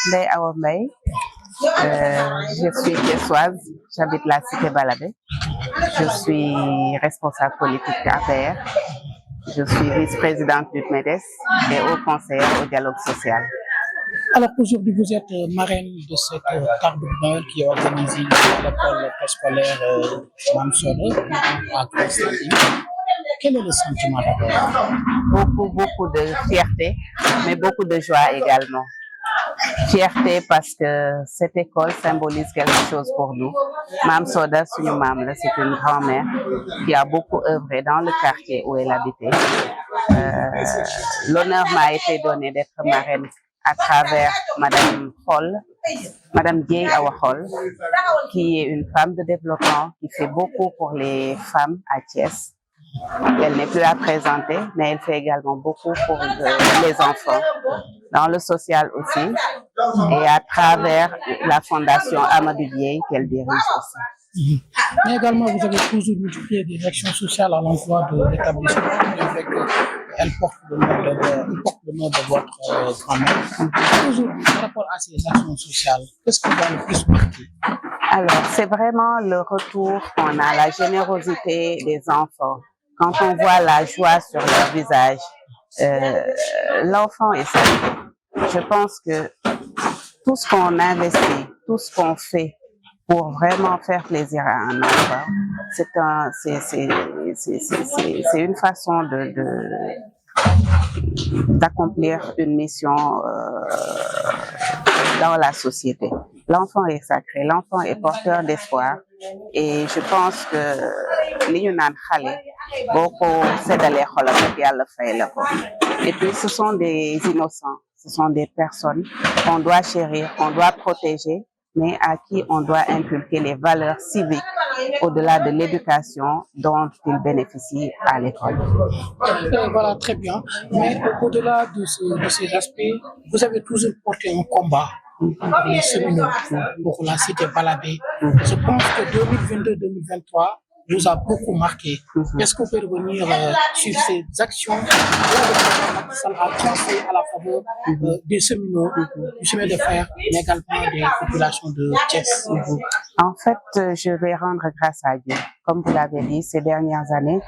Ndeye Awa Mbaye, je suis thiessoise, j'habite la cité Balabé. Je suis responsable politique APR. Je suis vice-présidente du MEDES et haut conseillère au dialogue social. Alors aujourd'hui, vous êtes marraine de cette carte de Noël qui est organisée à l'école scolaire Mamsode à Constantine. Quel est le sentiment d'abord? Beaucoup de fierté, mais beaucoup de joie également. Fierté parce que cette école symbolise quelque chose pour nous. Mam Soda, c'est une grand-mère qui a beaucoup œuvré dans le quartier où elle habitait. L'honneur m'a été donné d'être marraine à travers Madame Hall, Madame Dieye Awa Hall, qui est une femme de développement qui fait beaucoup pour les femmes à Thiès. Elle n'est plus à présenter, mais elle fait également beaucoup pour les enfants, dans le social aussi, et à travers la fondation Amadou Dieye qu'elle dirige aussi. Mais également, vous avez toujours multiplié des actions sociales à l'emploi de l'établissement, elle porte le nom de votre grand-mère. Aujourd'hui, par rapport à ces actions sociales, qu'est-ce qui va le plus marquer? Alors, c'est vraiment le retour qu'on a, la générosité des enfants. Quand on voit la joie sur leur visage, l'enfant est sacré. Je pense que tout ce qu'on investit, tout ce qu'on fait pour vraiment faire plaisir à un enfant, c'est une façon d'accomplir une mission dans la société. L'enfant est sacré, l'enfant est porteur d'espoir et je pense que li ñu naan xale boo ko séddalee xolam rek Yàlla fay la ko. Et puis ce sont des innocents, ce sont des personnes qu'on doit chérir, qu'on doit protéger, mais à qui on doit inculquer les valeurs civiques au-delà de l'éducation dont ils bénéficient à l'école. Voilà, très bien. Mais au-delà de ces aspects, vous avez toujours porté un combat pour les séminaux, pour la cité Balabé. Je pense que 2022-2023 vous a beaucoup marqué. Est-ce que vous pouvez revenir sur ces actions à la faveur des séminaux, du chemin de fer, mais également des populations de Thiès? En fait, je vais rendre grâce à Dieu. Comme vous l'avez dit, ces dernières années,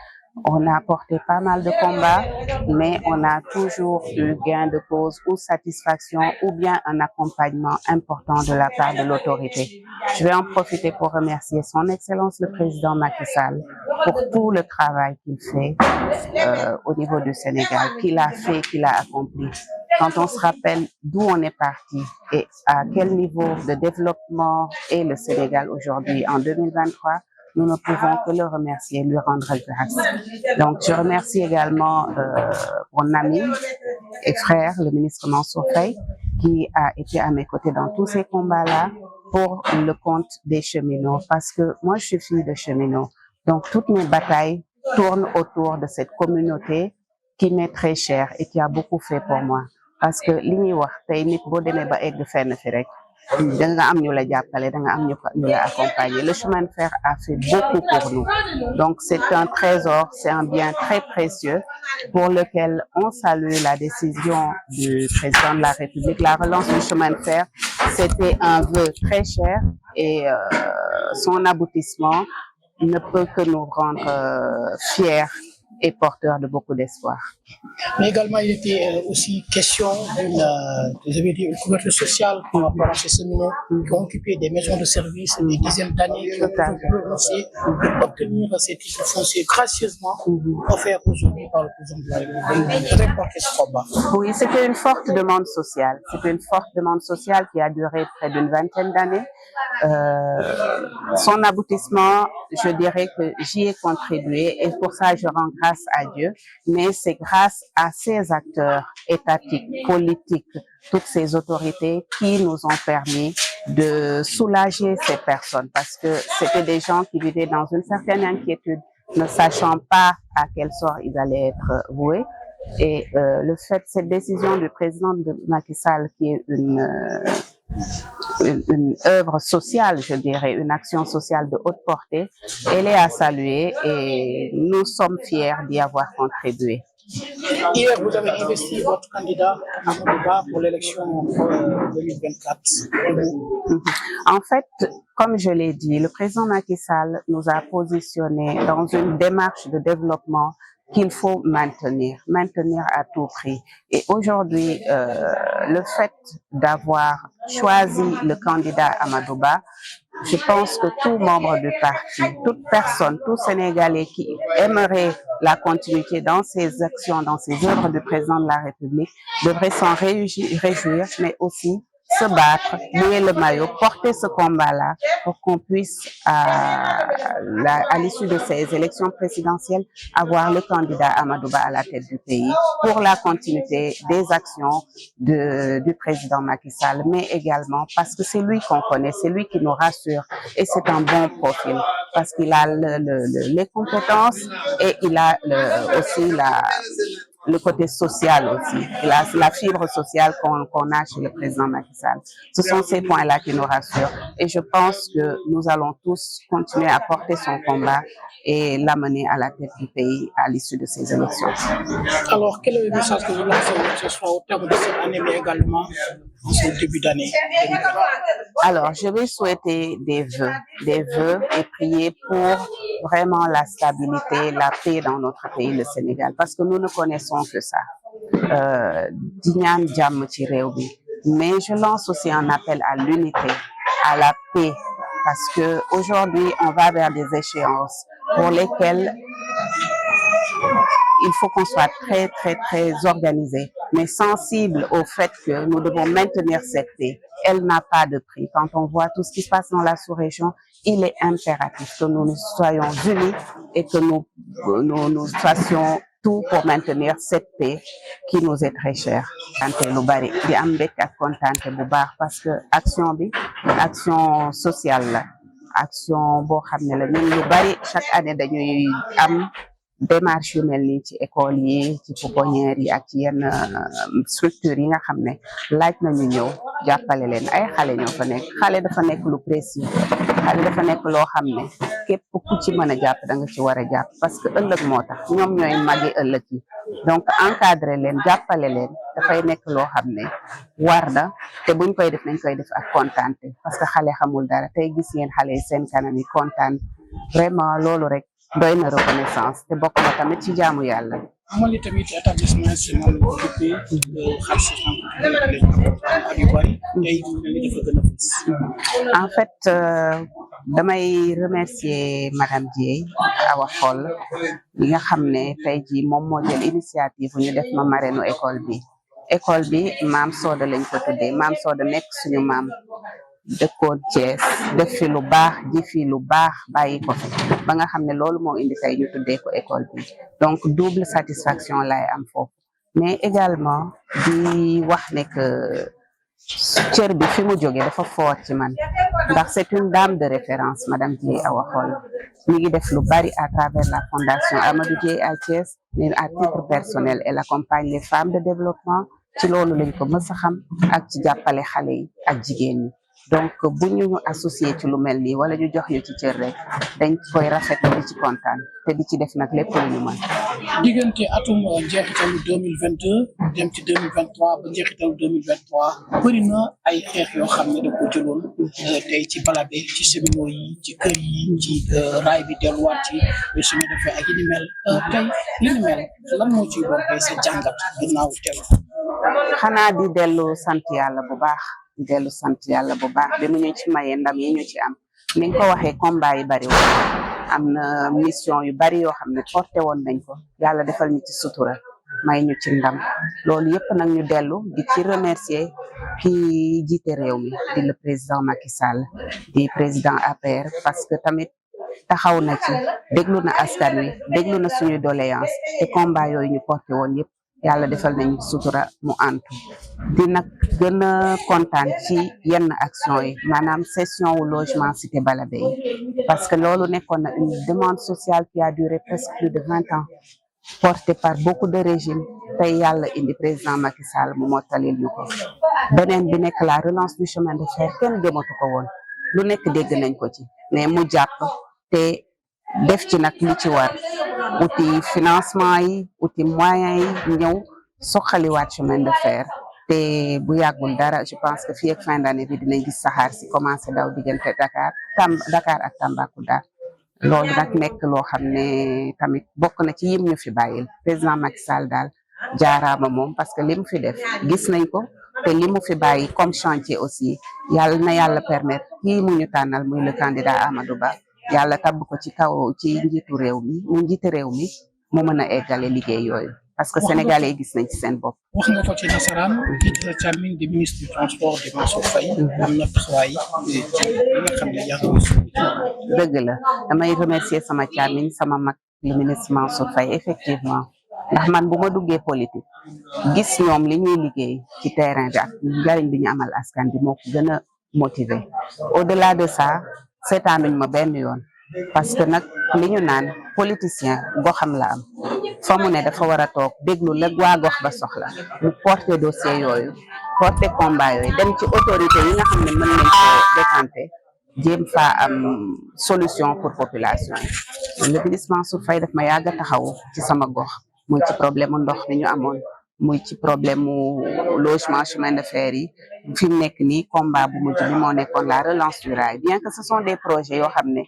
on a porté pas mal de combats, mais on a toujours eu gain de cause ou satisfaction ou bien un accompagnement important de la part de l'autorité. Je vais en profiter pour remercier son Excellence le Président Macky Sall pour tout le travail qu'il fait au niveau du Sénégal, qu'il a fait, qu'il a accompli. Quand on se rappelle d'où on est parti et à quel niveau de développement est le Sénégal aujourd'hui en 2023, nous ne pouvons que le remercier, lui rendre grâce. Donc, je remercie également mon ami et frère, le ministre Mansour Faye, qui a été à mes côtés dans tous ces combats-là pour le compte des cheminots. Parce que moi, je suis fille de cheminots. Donc, toutes mes batailles tournent autour de cette communauté qui m'est très chère et qui a beaucoup fait pour moi. Parce que li ñuy wax tey nit boo demee ba egg fenn fi rek da nga am ñu la jàppale, da nga am ñu la accompagner. Le chemin de fer a fait beaucoup pour nous. Donc c'est un trésor, c'est un bien très précieux pour lequel on salue la décision du président de la République. La relance du chemin de fer, c'était un vœu très cher et son aboutissement ne peut que nous rendre fiers et porteur de beaucoup d'espoir. Mais également, il était aussi question d'une couverture sociale par rapport à ces séminaires qui ont occupé des maisons de service des dizaines d'années, qui ont progressé pour obtenir ces titres fonciers gracieusement offerts aujourd'hui par le président de la République. Très porté ce combat. Oui, c'était une forte demande sociale. C'était une forte demande sociale qui a duré près d'une vingtaine d'années. Son aboutissement, je dirais que j'y ai contribué et pour ça je rends grâce à Dieu, mais c'est grâce à ces acteurs étatiques, politiques, toutes ces autorités qui nous ont permis de soulager ces personnes parce que c'était des gens qui vivaient dans une certaine inquiétude, ne sachant pas à quel sort ils allaient être voués. Et le fait, cette décision du président de Macky Sall, qui est une œuvre sociale, je dirais, une action sociale de haute portée, elle est à saluer et nous sommes fiers d'y avoir contribué. Hier, vous avez investi votre candidat Amadou Ba pour l'élection 2024. En fait, comme je l'ai dit, le président Macky Sall nous a positionnés dans une démarche de développement qu'il faut maintenir à tout prix. Et aujourd'hui, le fait d'avoir choisi le candidat Amadou Ba, je pense que tout membre du parti, toute personne, tout Sénégalais qui aimerait la continuité dans ses actions, dans ses œuvres du président de la République, devrait s'en réjouir, mais aussi se battre, mouiller le maillot, porter ce combat-là pour qu'on puisse, à l'issue de ces élections présidentielles, avoir le candidat Amadou Ba à la tête du pays pour la continuité des actions du président Macky Sall, mais également parce que c'est lui qu'on connaît, c'est lui qui nous rassure et c'est un bon profil parce qu'il a les compétences et il a aussi le côté social aussi, la fibre sociale qu'on a chez le président Macky Sall. Ce sont ces points-là qui nous rassurent et je pense que nous allons tous continuer à porter son combat et l'amener à la tête du pays à l'issue de ces élections. Alors, quel est le message que vous lancez, que ce soit au terme de cette année, mais également en ce début d'année? Alors, je vais souhaiter des vœux et prier pour vraiment la stabilité, la paix dans notre pays, le Sénégal, parce que nous ne connaissons que ça. Mais je lance aussi un appel à l'unité, à la paix, parce que aujourd'hui, on va vers des échéances pour lesquelles il faut qu'on soit très, très, très organisé, mais sensible au fait que nous devons maintenir cette paix. Elle n'a pas de prix. Quand on voit tout ce qui se passe dans la sous-région, il est impératif que nous soyons unis et que nous fassions tout pour maintenir cette paix qui nous est très chère. Parce que action sociale, action boo xam ne la ñun lu bari chaque année dañuy am démarche yu mel nii ci école yi ci pouponnières yi ak ci yenn structures yi nga xam ne laaj nañu ñëw jàppale leen ay xale ñoo fa nekk xale dafa nekk lu précieux xale dafa nekk loo xam ne képp ku ci mën a jàpp da nga ci war a jàpp parce que ëllëg moo tax ñoom ñooy màggi ëllëg yi donc encadrer leen jàppale leen dafay nekk loo xam ne war na te buñ koy def nañ koy def ak kontaante parce que xale xamul dara tey gis ngeen xale yi seen kanam yi kontaan vraiment loolu rek doy na reconnaissance te bokk na tamit ci jaamu yàlla. Amali tamit établissement si moom occupé xaalis yu bari tey dafa gën a fës. En fait damay remercier madame Dieye Awa Xoll li nga xam ne tey jii moom moo jël initiative ñu def ma marraine école bi maam Soda lañ ko tuddee maam Soda nekk suñu maam dëkkoon Thiès def fi lu baax ji fi lu baax bàyyi ko fi ba nga xam ne loolu moo indi tey ñu tuddee ko école bi donc double satisfaction lay am foofu mais également di wax ne que cër bi fi mu jógee dafa fort ci man ndax c'est une dame de référence madame Dieye Awa Xoll mi ngi def lu bari à travers la fondation Amadou Dieye à Thiès mais à titre personnel elle accompagne les femmes de développement ci loolu lañ ko mës a xam ak ci jàppale xale yi ak jigéen ñi donc bu ñu associé ci lu mel nii wala ñu jox ñu ci cër rek dañ koy rafetlu di ci kontaan te di ci def nag lépp lu ñu mën. diggante atum njeexitalu 2022 dem ci 2023 ba njeexitalu 2023 bëri na ay xeex yoo xam ne da ko jëloon tey ci Balabé ci cheminots yi ci kër yi ci raay bi delluwaat ci chemin de fer ak yi ni mel tey li ni mel lan moo ciy doon tey sa jàngat ginnaaw teel. xanaa di dellu sant yàlla bu baax di dellu sant yàlla bu baax bi mu ñu ci maye ndam yi ñu ci am ni nga ko waxee combat yi bari woon am na mission yu bari yoo xam ne porté woon nañ ko yàlla defal ñu ci sutura may ñu ci ndam loolu yëpp nag ñu dellu di ci remercier ki jiite réew mi di le président Macky Sall di président APR parce que tamit taxaw na ci déglu na askan wi déglu na suñu doléance te combat yooyu ñu porté woon yëpp yàlla defal nañ sutura mu antu di nag gën a kontaan ci yenn action yi maanaam cession wu logement cité Balabé yi parce que loolu nekkoon na une demande sociale qui a duré presque plus de 20 ans portée par beaucoup de régimes tey yàlla indi président Macky Sall mu mottalil ñu ko beneen bi nekk la relance du chemin de fer kenn gëmatu ko woon lu nekk dégg nañ ko ci mais mu jàpp te def ci nag li ci war uti financement yi uti moyens yi ñëw soxaliwaat chemin de fer te bu yàggul dara je pense que fii ak fin d'année bi dinañ gis saxaar si commencé daw diggante Dakar ak Tambacounda loolu nag nekk loo xam ne tamit bokk na ci yim ñu fi bàyyil président Macky Sall daal jaaraama moom parce que li mu fi def gis nañ ko te li mu fi bàyyi comme chantier aussi yàlla na yàlla permettre kii mu ñu tànnal muy le candidat Amadou Ba yàlla tabb ko ci kaw ci njiitu réew mi mu njiite réew mi mu mën a eggale liggéey yooyu parce que sénégalais gis nañ ci seen bopp. wax nga ko ci nasaraan kii di sa càmmiñ di ministre du transport di Mansour Faye am na taxawaay ci li nga xam ne yaa ngi dëgg la damay remercier sama càmmiñ sama mag le ministre Mansour Faye effectivement ndax man bu ma duggee politique gis ñoom li ñuy liggéey ci terrain bi ak njariñ bi ñu amal askan bi moo ko gën a motiver au-delà de ça seetaanuñ ma benn yoon parce que nag li ñu naan politicien goxam la am fa mu ne dafa war a toog déglu la waa gox ba soxla mu porter dossier yooyu porter combat yooyu dem ci autorité yi nga xam ne mën nañ ko décanter jéem faa am solution pour population yi le ministre Mansour Faye daf ma yàgg a taxaw ci sama gox muy ci problème mu ndox mi ñu amoon muy ci problème mu logement chemin de fer yi fi mu nekk nii combat bu mujj bi moo nekkoon la relance du rail bien que ce sont des projets yoo xam ne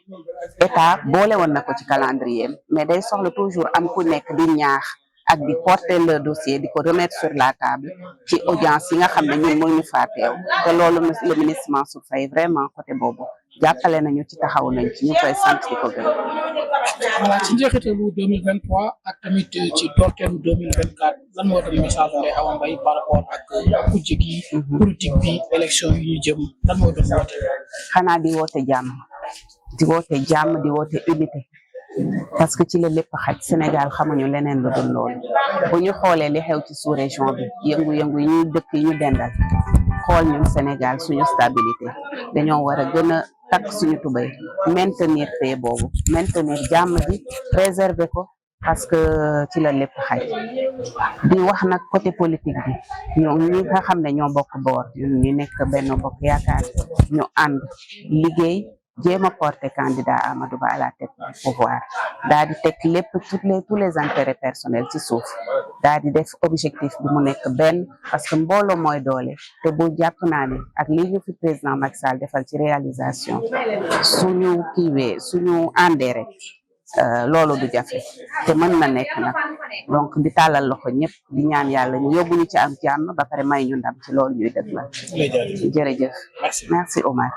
état boole woon na ko ci calendrier mais day soxla toujours am ku nekk di ñaax ak di porter le dossier di ko remettre sur la table ci audience yi nga xam ne ñun moo ñu faa teew te loolu le ministre Mansour Faye vraiment côté boobu jàppale nañu ci taxaw nañ ci ñu koy sant di ko gërëm. voilà ci njeexitalu 2023 ak tamit ci doorteelu 2024 lan moo doon message Ndeye Awa Mbaye par rapport ak kujje gi politique bi élection yi ñu jëm lan moo doon woote. xanaa di woote jàmm di woote unité parce que ci la lépp xaj Sénégal xamuñu leneen lu dul loolu bu ñu xoolee li xew ci sous région bi yëngu-yëngu yi ñuy dëkk yi ñu dendal xool ñun Sénégal suñu stabilité dañoo war a gën a takk suñu tubay maintenir paix boobu maintenir jàmm ji préserver ko parce que ci la lépp xaj di wax nag côté politique bi ñoo ñi nga xam ne ñoo bokk boor ñu nekk Benno Bokk Yaakaar ñu ànd liggéey jéem a porter candidat Amadou Ba à la tête du pouvoir daa di teg lépp tous les intérêts personnels ci suuf daa di def objectif bi mu nekk benn parce que mbooloo mooy doole te bu jàpp naa ne ak li ñu fi président Macky Sall defal ci réalisation suñu kiiwee suñu àndee rek loolu du jafe te mën na nekk nag donc di tàllal loxo ñëpp di ñaan yàlla ñu yóbbu ñu ci am jàmm ba pare may ñu ndam ci loolu ñuy def la jërëjëf merci Omar.